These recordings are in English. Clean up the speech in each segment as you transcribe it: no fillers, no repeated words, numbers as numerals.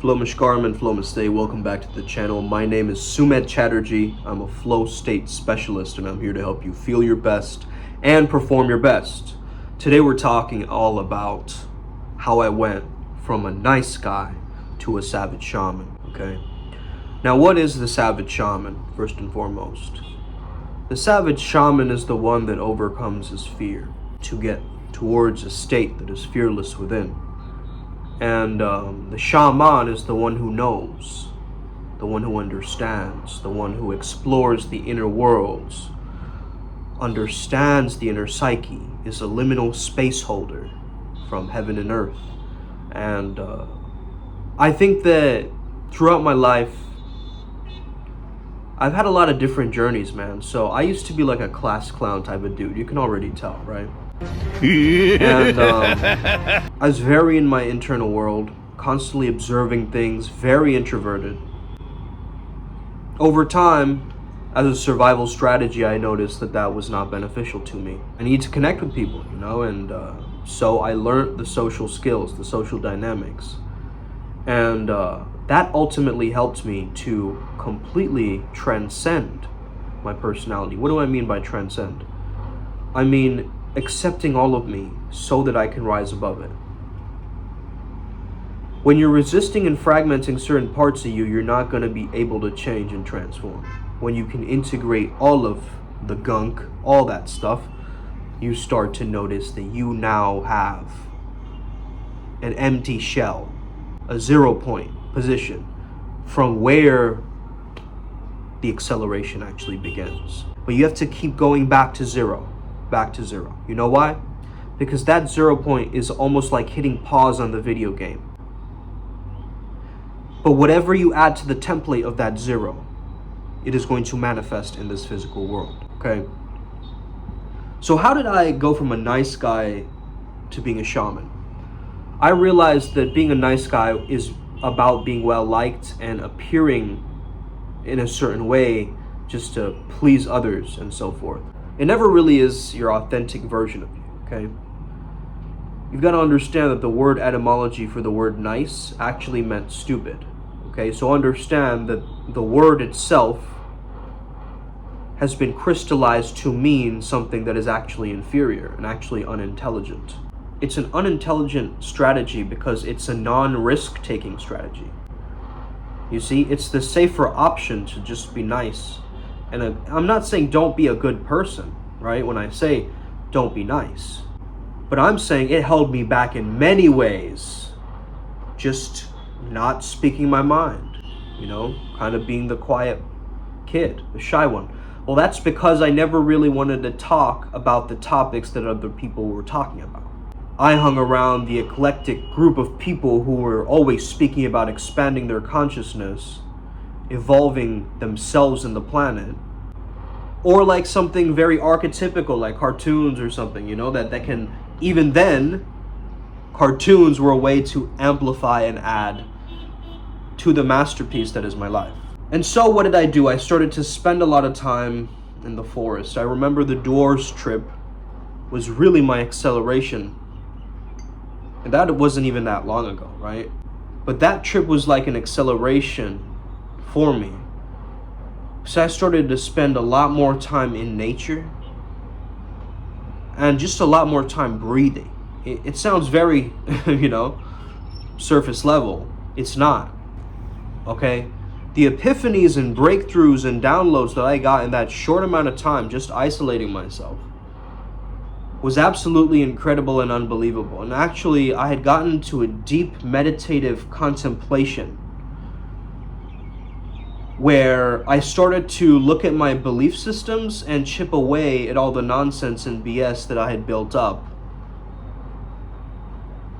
Flow Mashkaram and Flow Stay, welcome back to the channel. My name is Sumedh Chatterjee. I'm a flow state specialist and I'm here to help you feel your best and perform your best. Today we're talking all about how I went from a nice guy to a savage shaman, okay? Now what is the savage shaman, first and foremost? The savage shaman is the one that overcomes his fear to get towards a state that is fearless within. And the shaman is the one who knows, the one who understands, the one who explores the inner worlds, understands the inner psyche, is a liminal space holder from heaven and earth. And I think that throughout my life, I've had a lot of different journeys, man. So I used to be like a class clown type of dude. You can already tell, right? And I was very in my internal world, constantly observing things, very introverted. Over time, as a survival strategy, I noticed that that was not beneficial to me. I need to connect with people, you know, and so I learned the social skills, the social dynamics. And that ultimately helped me to completely transcend my personality. What do I mean by transcend? I mean accepting all of me so that I can rise above it. When you're resisting and fragmenting certain parts of you, you're not going to be able to change and transform. When you can integrate all of the gunk, all that stuff, you start to notice that you now have an empty shell, a 0 point position from where the acceleration actually begins. But you have to keep going back to zero. You know why? Because that 0 point is almost like hitting pause on the video game. But whatever you add to the template of that 0, it is going to manifest in this physical world, okay? So how did I go from a nice guy to being a shaman? I realized that being a nice guy is about being well liked and appearing in a certain way just to please others and so forth. It never really is your authentic version of you, okay? You've got to understand that the word etymology for the word nice actually meant stupid, okay? So understand that the word itself has been crystallized to mean something that is actually inferior and actually unintelligent. It's an unintelligent strategy because it's a non-risk taking strategy. You see, it's the safer option to just be nice. And I'm not saying don't be a good person, right? When I say don't be nice. But I'm saying it held me back in many ways. Just not speaking my mind, you know, kind of being the quiet kid, the shy one. Well, that's because I never really wanted to talk about the topics that other people were talking about. I hung around the eclectic group of people who were always speaking about expanding their consciousness, evolving themselves and the planet, or like something very archetypical like cartoons or something, you know, that can, even then, cartoons were a way to amplify and add to the masterpiece that is my life. And so what did I do? I started to spend a lot of time in the forest. I remember the Dwarves trip was really my acceleration. And that wasn't even that long ago, right? But that trip was like an acceleration for me. So I started to spend a lot more time in nature and just a lot more time breathing. It sounds very, you know, surface level. It's not, okay? The epiphanies and breakthroughs and downloads that I got in that short amount of time just isolating myself was absolutely incredible and unbelievable. And actually, I had gotten into a deep meditative contemplation where I started to look at my belief systems and chip away at all the nonsense and BS that I had built up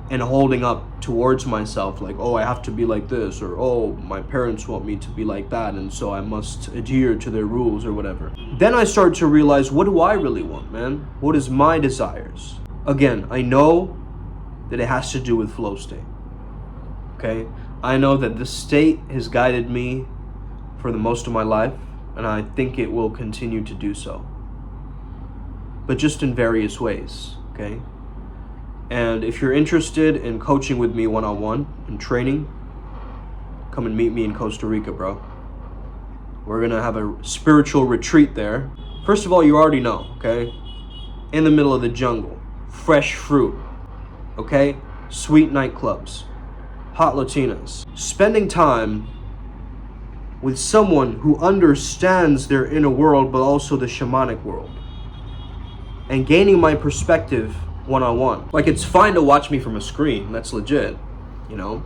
and holding up towards myself, like, oh, I have to be like this, or oh, my parents want me to be like that, and so I must adhere to their rules or whatever. Then I started to realize, what do I really want, man? What is my desires? Again, I know that it has to do with flow state, okay? I know that this state has guided me for the most of my life, and I think it will continue to do so, but just in various ways, okay? And if you're interested in coaching with me one-on-one and training, come and meet me in Costa Rica, bro. We're gonna have a spiritual retreat there. First of all, you already know, okay? In the middle of the jungle, fresh fruit, okay? Sweet nightclubs, hot Latinas. Spending time with someone who understands their inner world, but also the shamanic world. And gaining my perspective one-on-one. Like, it's fine to watch me from a screen, that's legit, you know?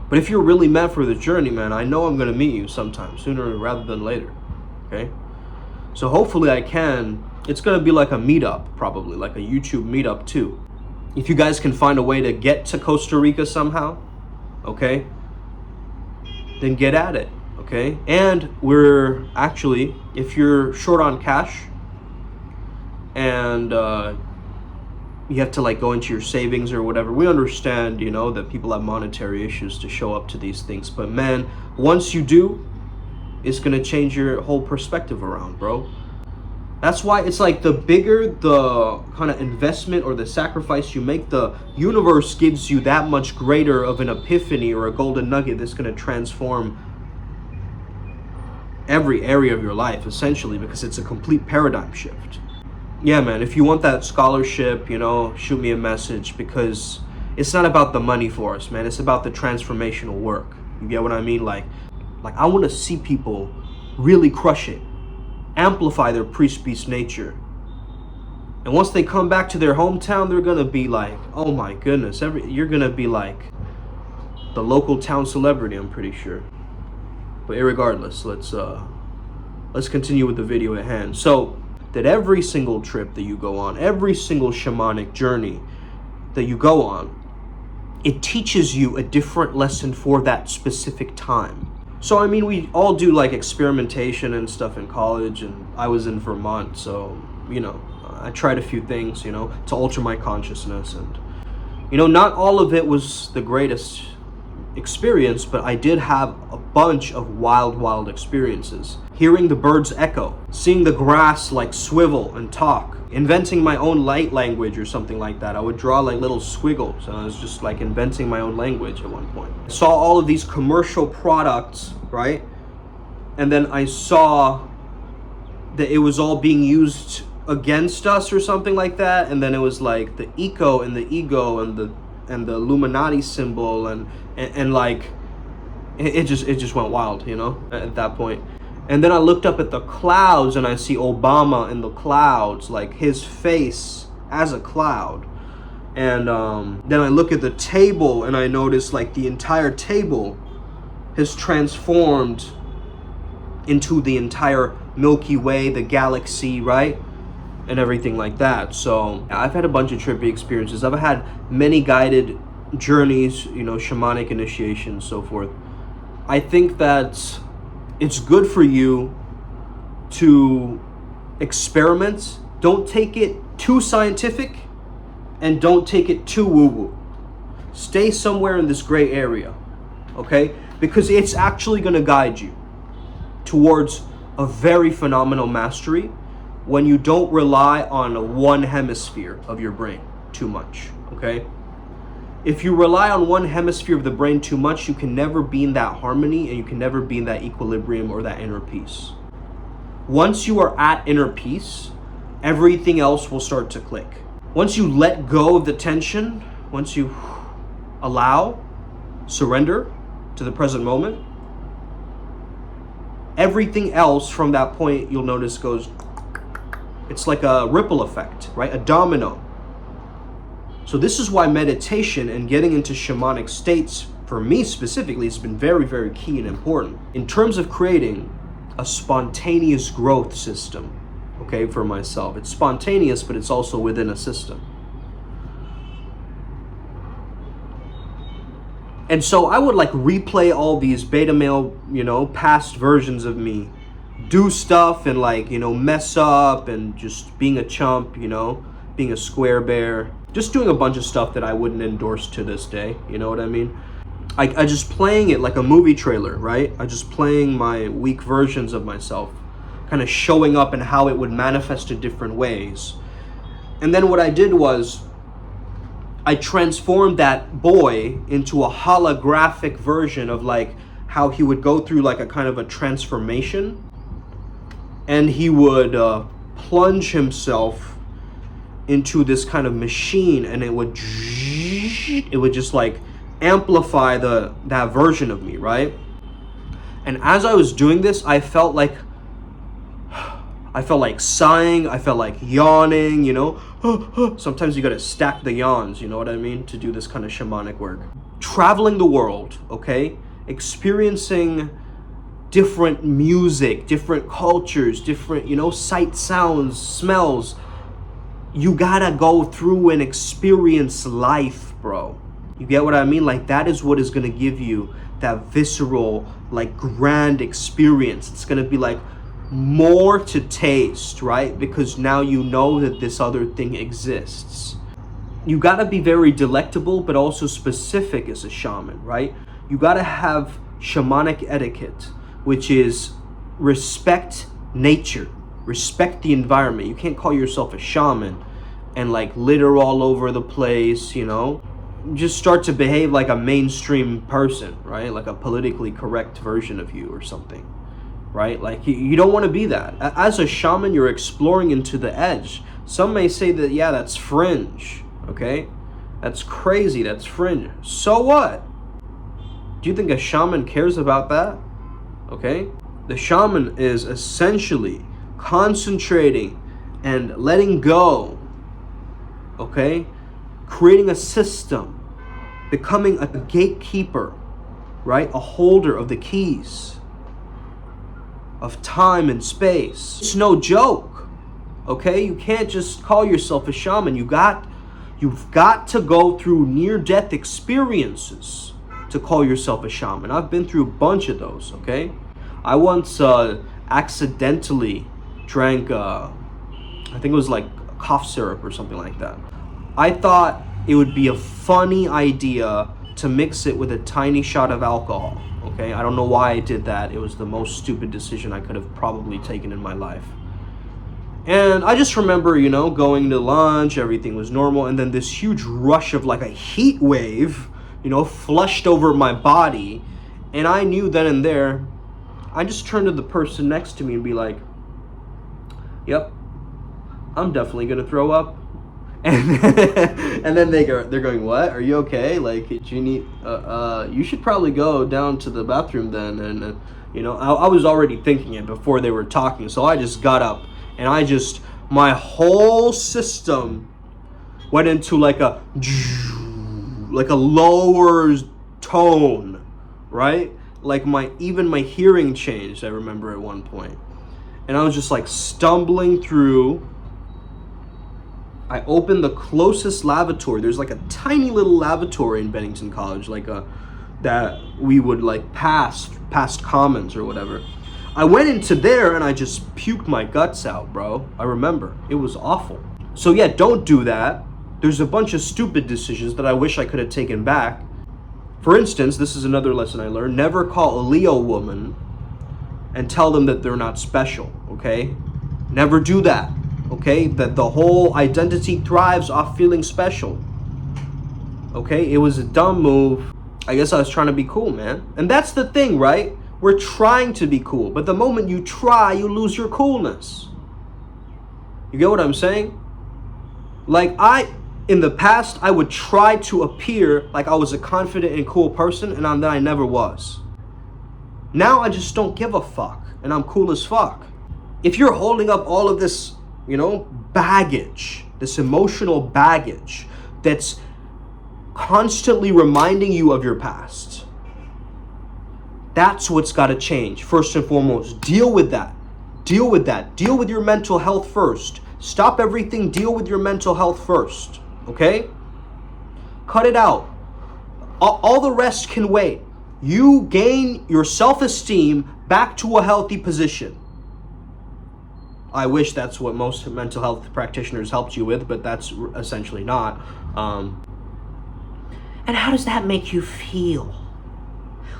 But if you're really meant for the journey, man, I know I'm gonna meet you sometime, sooner rather than later, okay? So hopefully I can. It's gonna be like a meetup, probably, like a YouTube meetup too. If you guys can find a way to get to Costa Rica somehow, okay, then get at it, okay? And we're actually, if you're short on cash and you have to like go into your savings or whatever, we understand, you know, that people have monetary issues to show up to these things. But man, once you do, it's gonna change your whole perspective around, bro. That's why it's like the bigger the kind of investment or the sacrifice you make, the universe gives you that much greater of an epiphany or a golden nugget that's gonna transform every area of your life, essentially, because it's a complete paradigm shift. Yeah, man, if you want that scholarship, you know, shoot me a message, because it's not about the money for us, man. It's about the transformational work. You get what I mean? Like I want to see people really crush it, amplify their priest-beast nature. And once they come back to their hometown, they're going to be like, oh my goodness, you're going to be like the local town celebrity, I'm pretty sure. But irregardless, let's continue with the video at hand. So, that every single trip that you go on, every single shamanic journey that you go on, it teaches you a different lesson for that specific time. So, I mean, we all do like experimentation and stuff in college, and I was in Vermont, so, you know, I tried a few things, you know, to alter my consciousness, and, you know, not all of it was the greatest experience, but I did have a bunch of wild experiences. Hearing the birds echo, seeing the grass like swivel and talk, inventing my own light language or something like that. I would draw like little squiggles, and I was just like inventing my own language at one point. I saw all of these commercial products, right? And then I saw that it was all being used against us or something like that. And then it was like the eco and the ego and the Illuminati symbol, and like it just went wild, you know, at that point. And then I looked up at the clouds, and I see Obama in the clouds, like his face as a cloud. And then I look at the table, and I notice like the entire table has transformed into the entire Milky Way, the galaxy, right? And everything like that. So I've had a bunch of trippy experiences. I've had many guided journeys, you know, shamanic initiations, so forth. I think that it's good for you to experiment. Don't take it too scientific, and don't take it too woo-woo. Stay somewhere in this gray area, okay? Because it's actually going to guide you towards a very phenomenal mastery when you don't rely on one hemisphere of your brain too much, okay? If you rely on one hemisphere of the brain too much, you can never be in that harmony, and you can never be in that equilibrium or that inner peace. Once you are at inner peace, everything else will start to click. Once you let go of the tension, once you allow, surrender to the present moment, everything else from that point, you'll notice, goes, it's like a ripple effect, right? A domino. So this is why meditation and getting into shamanic states, for me specifically, has been very key and important in terms of creating a spontaneous growth system, okay, for myself. It's spontaneous, but it's also within a system. And so I would like replay all these beta male, you know, past versions of me, do stuff and like, you know, mess up and just being a chump, you know, being a square bear, just doing a bunch of stuff that I wouldn't endorse to this day, you know what I mean? I just playing it like a movie trailer, right? I just playing my weak versions of myself, kind of showing up and how it would manifest in different ways. And then what I did was, I transformed that boy into a holographic version of like how he would go through like a kind of a transformation, and he would plunge himself into this kind of machine, and it would just like amplify that version of me, right? And as I was doing this, I felt like sighing, I felt like yawning, you know. Sometimes you gotta stack the yawns, you know what I mean, to do this kind of shamanic work. Traveling the world, okay? Experiencing different music, different cultures, different, you know, sights, sounds, smells. You gotta go through and experience life, bro. You get what I mean? Like, that is what is gonna give you that visceral, like, grand experience. It's gonna be like more to taste, right? Because now you know that this other thing exists. You gotta be very delectable, but also specific as a shaman, right? You gotta have shamanic etiquette, which is respect nature, respect the environment. You can't call yourself a shaman and like litter all over the place, you know? Just start to behave like a mainstream person, right? Like a politically correct version of you or something, right? Like you don't want to be that. As a shaman, you're exploring into the edge. Some may say that, yeah, that's fringe, okay? That's crazy, that's fringe. So what? Do you think a shaman cares about that? Okay? The shaman is essentially concentrating and letting go, okay? Creating a system, becoming a gatekeeper, right? A holder of the keys of time and space. It's no joke, okay? You can't just call yourself a shaman. You've got to go through near-death experiences to call yourself a shaman. I've been through a bunch of those, okay? I once accidentally drank, I think it was like cough syrup or something like that. I thought it would be a funny idea to mix it with a tiny shot of alcohol, okay? I don't know why I did that. It was the most stupid decision I could have probably taken in my life. And I just remember, you know, going to lunch, everything was normal, and then this huge rush of like a heat wave, you know, flushed over my body, and I knew then and there, I just turned to the person next to me and be like, yep, I'm definitely gonna throw up. And then they're going, what? Are you okay? Like, do you need, you should probably go down to the bathroom then. And, you know, I was already thinking it before they were talking. So I just got up and my whole system went into like a lower tone, right? Like even my hearing changed, I remember at one point. And I was just like stumbling through. I opened the closest lavatory. There's like a tiny little lavatory in Bennington College, like that we would like past commons or whatever. I went into there and I just puked my guts out, bro. I remember. It was awful. So yeah, don't do that. There's a bunch of stupid decisions that I wish I could have taken back. For instance, this is another lesson I learned. Never call a Leo woman and tell them that they're not special, okay? Never do that. Okay, that the whole identity thrives off feeling special. Okay, it was a dumb move. I guess I was trying to be cool, man. And that's the thing, right? We're trying to be cool, but the moment you try, you lose your coolness. You get what I'm saying? Like in the past, I would try to appear like I was a confident and cool person, and then I never was. Now I just don't give a fuck, and I'm cool as fuck. If you're holding up all of this, you know, baggage, this emotional baggage that's constantly reminding you of your past, that's what's got to change. First and foremost, deal with that. Deal with that. Deal with your mental health first. Stop everything. Deal with your mental health first. Okay? Cut it out. All the rest can wait. You gain your self-esteem back to a healthy position. I wish that's what most mental health practitioners helped you with, but that's essentially not. And how does that make you feel?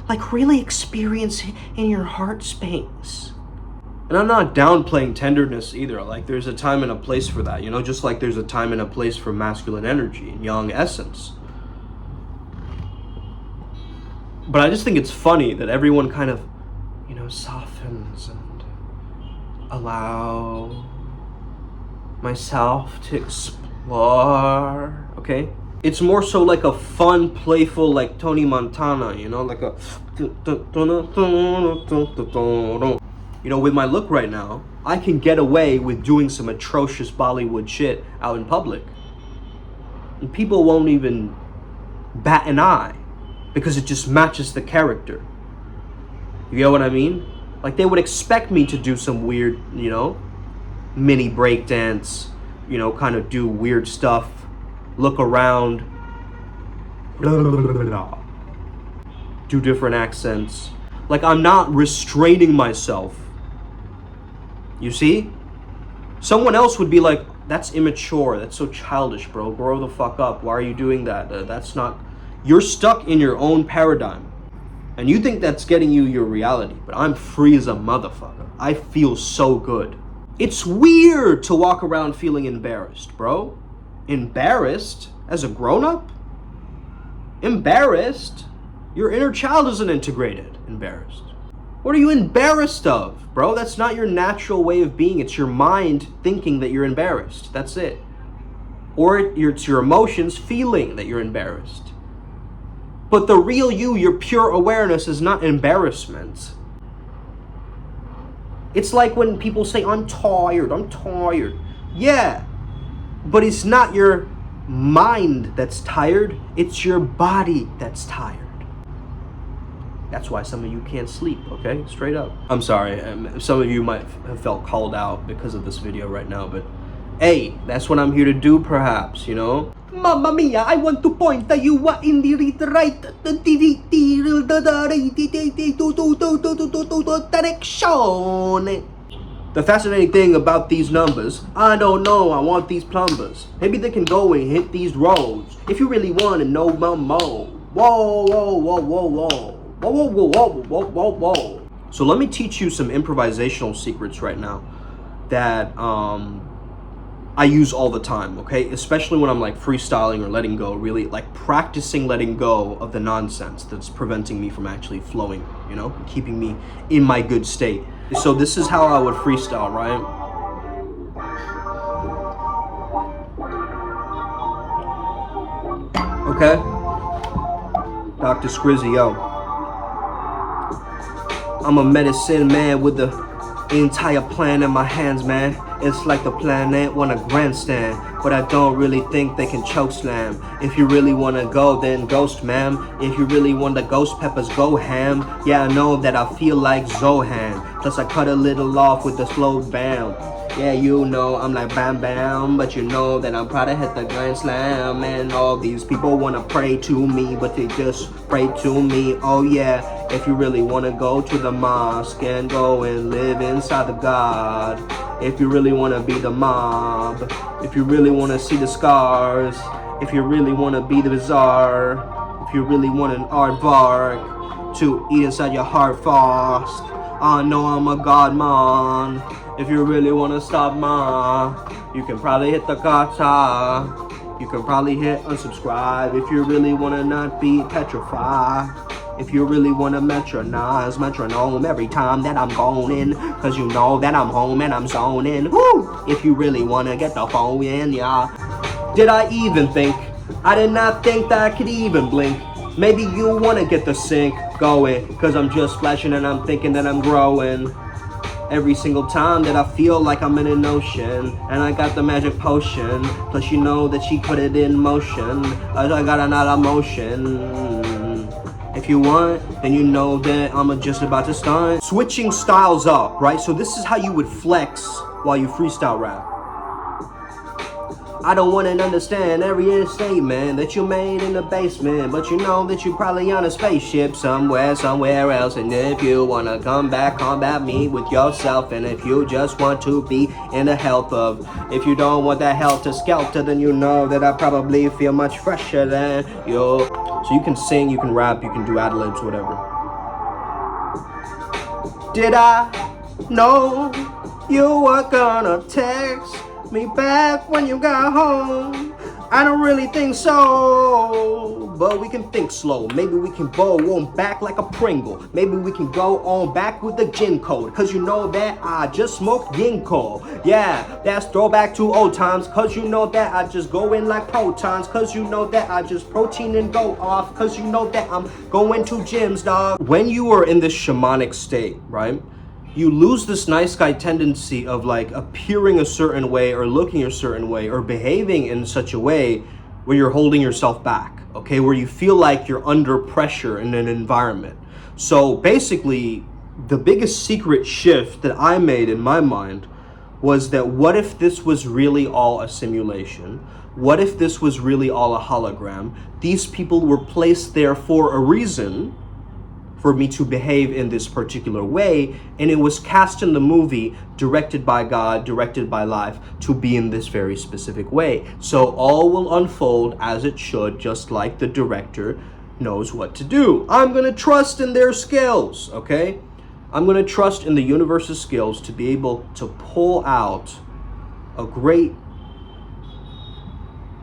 Like really experience in your heart space. And I'm not downplaying tenderness either. Like, there's a time and a place for that, you know, just like there's a time and a place for masculine energy and yang essence. But I just think it's funny that everyone kind of, you know, softens and allow myself to explore, okay? It's more so like a fun, playful, like Tony Montana, you know, like a, you know, with my look right now, I can get away with doing some atrocious Bollywood shit out in public. And people won't even bat an eye because it just matches the character. You get what I mean? Like, they would expect me to do some weird, you know, mini breakdance, you know, kind of do weird stuff, look around, do different accents. Like, I'm not restraining myself. You see? Someone else would be like, that's immature, that's so childish, bro, grow the fuck up, why are you doing that? That's not, you're stuck in your own paradigm. And you think that's getting you your reality, but I'm free as a motherfucker. I feel so good. It's weird to walk around feeling embarrassed, bro. Embarrassed? As a grown-up? Embarrassed? Your inner child isn't integrated. Embarrassed. What are you embarrassed of, bro? That's not your natural way of being. It's your mind thinking that you're embarrassed. That's it. Or it's your emotions feeling that you're embarrassed. But the real you, your pure awareness, is not embarrassment. It's like when people say, I'm tired. Yeah, but it's not your mind that's tired. It's your body that's tired. That's why some of you can't sleep, okay? Straight up. I'm sorry, some of you might have felt called out because of this video right now, but hey, that's what I'm here to do, perhaps, you know? Mamma mia, I want to point that you are in the right direction. The fascinating thing about these numbers, I don't know, I want these plumbers. Maybe they can go and hit these roads. If you really want to know my mo. Whoa, whoa, whoa, whoa, whoa. Whoa, whoa, whoa, whoa, whoa, whoa, whoa. So let me teach you some improvisational secrets right now that I use all the time, okay? Especially when I'm like freestyling or letting go, really like practicing letting go of the nonsense that's preventing me from actually flowing, you know, keeping me in my good state. So this is how I would freestyle, right? Okay? Dr. Scrizzy, yo. I'm a medicine man with the entire plan in my hands, man. It's like the planet want a grandstand, but I don't really think they can choke slam. If you really want to go, then ghost, ma'am. If you really want the ghost peppers, go ham. Yeah, I know that I feel like Zohan. Plus I cut a little off with the slow bam. Yeah, you know, I'm like bam bam, but you know that I'm proud to hit the grand slam. And all these people want to pray to me, but they just pray to me. Oh yeah, if you really want to go to the mosque and go and live inside the God. If you really want to be the mob, if you really want to see the scars, if you really want to be the bizarre, if you really want an aardvark to eat inside your heart fast. I know I'm a god man. If you really want to stop ma, you can probably hit the kata. You can probably hit unsubscribe if you really want to not be petrified. If you really want to metronize metronome every time that I'm going in, cause you know that I'm home and I'm zoning. Woo! If you really want to get the phone in, yeah. Did I even think? I did not think that I could even blink. Maybe you want to get the sync going, cause I'm just flashing and I'm thinking that I'm growing. Every single time that I feel like I'm in an ocean, and I got the magic potion, plus you know that she put it in motion. I got another motion. If you want, then you know that I'm just about to stunt. Switching styles up, right? So this is how you would flex while you freestyle rap. I don't want to understand every statement that you made in the basement, but you know that you're probably on a spaceship somewhere else. And if you want to come back, combat me with yourself. And if you just want to be in the health of, if you don't want that helter-skelter, then you know that I probably feel much fresher than you. So you can sing, you can rap, you can do ad-libs, whatever. Did I No, you were gonna text me back when you got home. I don't really think so, but we can think slow. Maybe we can go on back like a Pringle. Maybe we can go on back with the gin code. Cause you know that I just smoked ginkgo. Yeah, that's throwback to old times. Cause you know that I just go in like protons. Cause you know that I just protein and go off. Cause you know that I'm going to gyms, dog. When you are in this shamanic state, right? You lose this nice guy tendency of like appearing a certain way or looking a certain way or behaving in such a way where you're holding yourself back, okay? Where you feel like you're under pressure in an environment. So basically, the biggest secret shift that I made in my mind was that what if this was really all a simulation? What if this was really all a hologram? These people were placed there for a reason, for me to behave in this particular way, and it was cast in the movie, directed by God, directed by life, to be in this very specific way. So all will unfold as it should, just like the director knows what to do. I'm gonna trust in their skills, okay? I'm gonna trust in the universe's skills to be able to pull out a great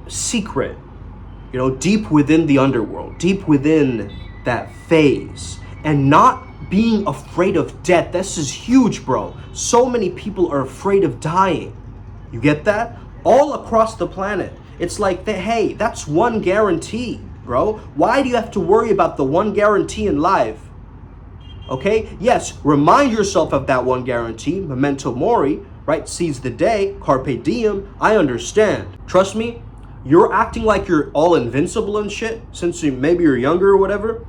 secret, you know, deep within the underworld, deep within that phase. And not being afraid of death. This is huge, bro. So many people are afraid of dying. You get that? All across the planet. It's like, hey, that's one guarantee, bro. Why do you have to worry about the one guarantee in life? Okay? Yes, remind yourself of that one guarantee. Memento mori, right? Seize the day. Carpe diem. I understand. Trust me, you're acting like you're all invincible and shit since maybe you're younger or whatever.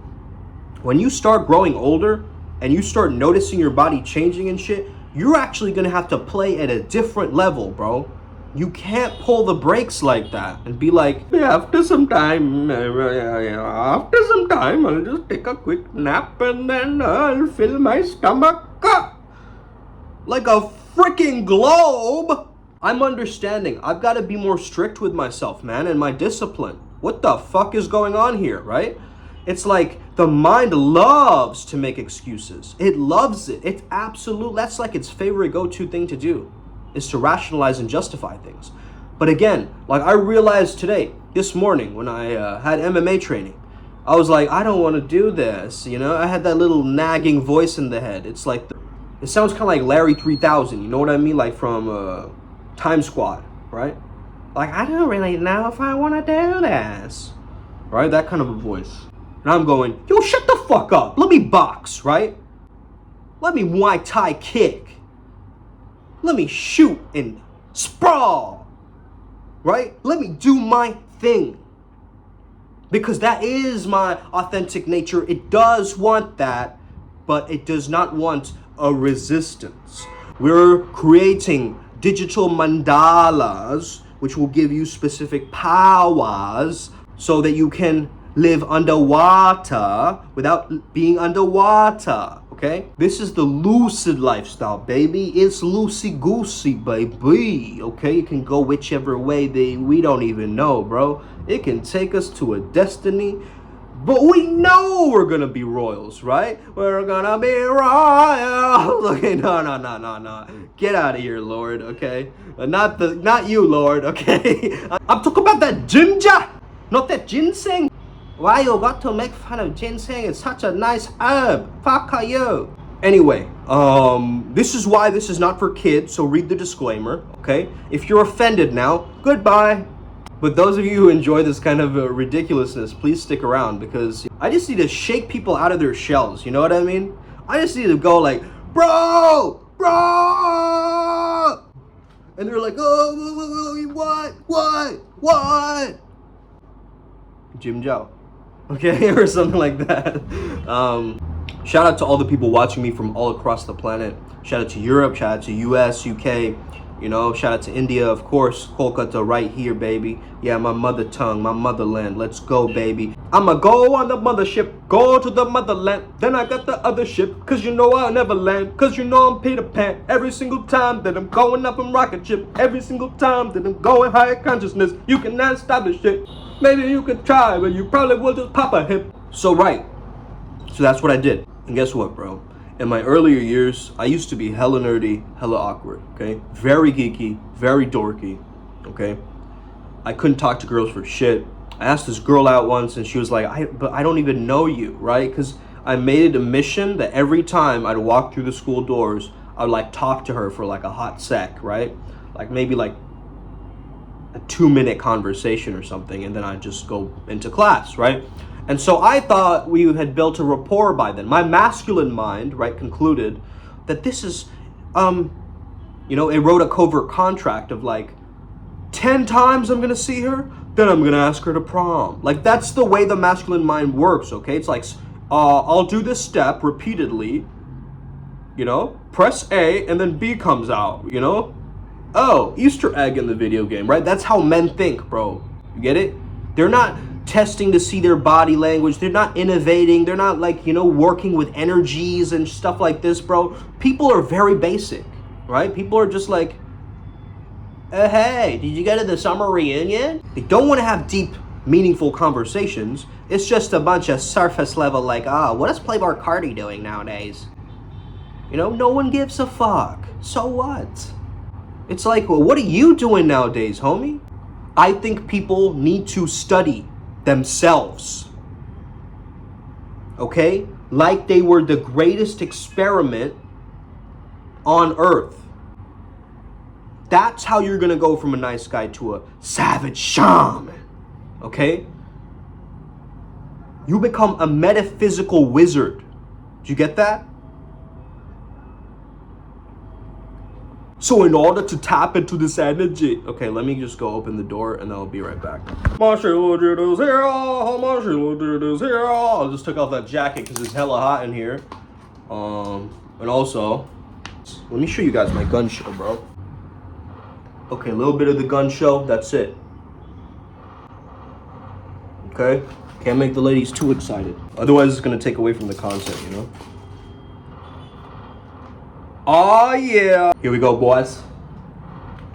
When you start growing older and you start noticing your body changing and shit, you're actually gonna have to play at a different level, bro. You can't pull the brakes like that and be like, yeah, after some time, I'll just take a quick nap and then I'll fill my stomach up like a freaking globe. I'm understanding. I've got to be more strict with myself, man, and my discipline. What the fuck is going on here, right? It's like the mind loves to make excuses. It loves it. It's absolute. That's like its favorite go-to thing to do, is to rationalize and justify things. But again, like I realized today, this morning when I had MMA training, I was like, I don't want to do this. You know, I had that little nagging voice in the head. It's like, it sounds kind of like Larry 3000. You know what I mean? Like from Time Squad, right? Like, I don't really know if I want to do this. Right? That kind of a voice. And I'm going, yo, shut the fuck up. Let me box, right? Let me Muay Thai kick. Let me shoot and sprawl, right? Let me do my thing. Because that is my authentic nature. It does want that, but it does not want a resistance. We're creating digital mandalas, which will give you specific powers so that you can live underwater without being underwater, okay? This is the lucid lifestyle, baby. It's loosey-goosey, baby, okay? It can go whichever way we don't even know, bro. It can take us to a destiny, but we know we're gonna be royals, right? We're gonna be royals. Okay, no. Get out of here, Lord, okay? Not you, Lord, okay? I'm talking about that ginger, not that ginseng. Why you got to make fun of ginseng? It's such a nice herb. Fuck are you? Anyway, this is why this is not for kids, so read the disclaimer, okay? If you're offended now, goodbye. But those of you who enjoy this kind of ridiculousness, please stick around, because I just need to shake people out of their shells, you know what I mean? I just need to go like, bro! And they're like, oh, what? Jim Joe. Okay, or something like that. Shout out to all the people watching me from all across the planet. Shout out to Europe, shout out to US, UK, you know, shout out to India, of course. Kolkata right here, baby. Yeah, my mother tongue, my motherland. Let's go, baby. I'ma go on the mothership, go to the motherland. Then I got the other ship, cause you know I'll never land. Cause you know I'm Peter Pan. Every single time that I'm going up in rocket ship. Every single time that I'm going higher consciousness. You cannot stop this shit. Maybe you could try, but you probably will just pop a hip. So that's what I did. And guess what, bro? In my earlier years, I used to be hella nerdy, hella awkward, okay? Very geeky, very dorky, okay? I couldn't talk to girls for shit. I asked this girl out once and she was like, but I don't even know you, right? Because I made it a mission that every time I'd walk through the school doors, I would like talk to her for like a hot sec, right? Like maybe like a 2-minute conversation or something, and then I'd just go into class, right? And so I thought we had built a rapport by then. My masculine mind, right, concluded that this is, it wrote a covert contract of like, 10 times I'm gonna see her, then I'm gonna ask her to prom. Like, that's the way the masculine mind works, okay? It's like, I'll do this step repeatedly, press A, and then B comes out, Oh, Easter egg in the video game, right? That's how men think, bro. You get it? They're not testing to see their body language. They're not innovating. They're not like, working with energies and stuff like this, bro. People are very basic, right? People are just like, hey, did you go to the summer reunion? They don't want to have deep, meaningful conversations. It's just a bunch of surface level like, what is Playboy Cardi doing nowadays? No one gives a fuck. So what? It's like, well, what are you doing nowadays, homie? I think people need to study themselves. Okay? Like they were the greatest experiment on earth. That's how you're gonna go from a nice guy to a savage shaman. Okay? You become a metaphysical wizard. Do you get that? So in order to tap into this energy, okay, let me just go open the door and then I'll be right back. I just took off that jacket because it's hella hot in here. And also, let me show you guys my gun show, bro. Okay, a little bit of the gun show, that's it. Okay? Can't make the ladies too excited. Otherwise it's gonna take away from the content, Oh yeah! Here we go, boys.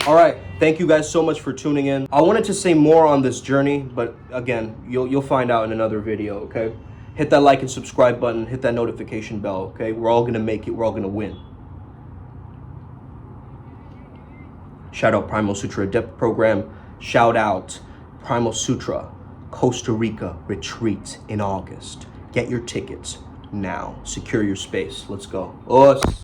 All right, thank you guys so much for tuning in. I wanted to say more on this journey, but again, you'll find out in another video, okay? Hit that like and subscribe button, hit that notification bell, okay? We're all gonna make it, we're all gonna win. Shout out Primal Sutra Adept Program. Shout out Primal Sutra Costa Rica Retreat in August. Get your tickets now. Secure your space. Let's go. Us.